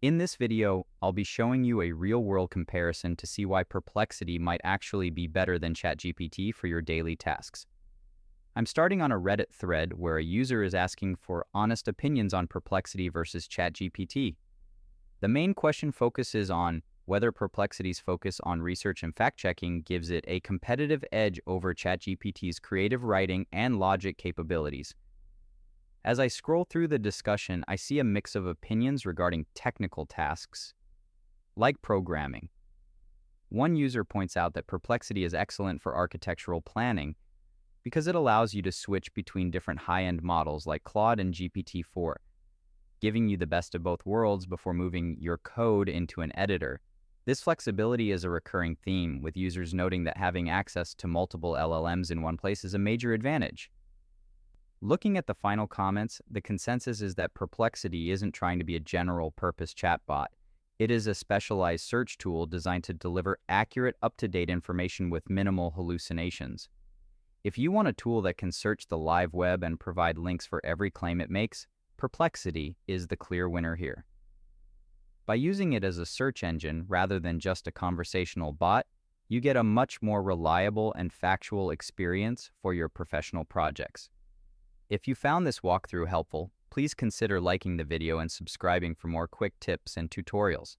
In this video, I'll be showing you a real-world comparison to see why Perplexity might actually be better than ChatGPT for your daily tasks. I'm starting on a Reddit thread where a user is asking for honest opinions on Perplexity versus ChatGPT. The main question focuses on whether Perplexity's focus on research and fact-checking gives it a competitive edge over ChatGPT's creative writing and logic capabilities. As I scroll through the discussion, I see a mix of opinions regarding technical tasks, like programming. One user points out that Perplexity is excellent for architectural planning because it allows you to switch between different high-end models like Claude and GPT-4, giving you the best of both worlds before moving your code into an editor. This flexibility is a recurring theme, with users noting that having access to multiple LLMs in one place is a major advantage. Looking at the final comments, the consensus is that Perplexity isn't trying to be a general-purpose chatbot. It is a specialized search tool designed to deliver accurate, up-to-date information with minimal hallucinations. If you want a tool that can search the live web and provide links for every claim it makes, Perplexity is the clear winner here. By using it as a search engine rather than just a conversational bot, you get a much more reliable and factual experience for your professional projects. If you found this walkthrough helpful, please consider liking the video and subscribing for more quick tips and tutorials.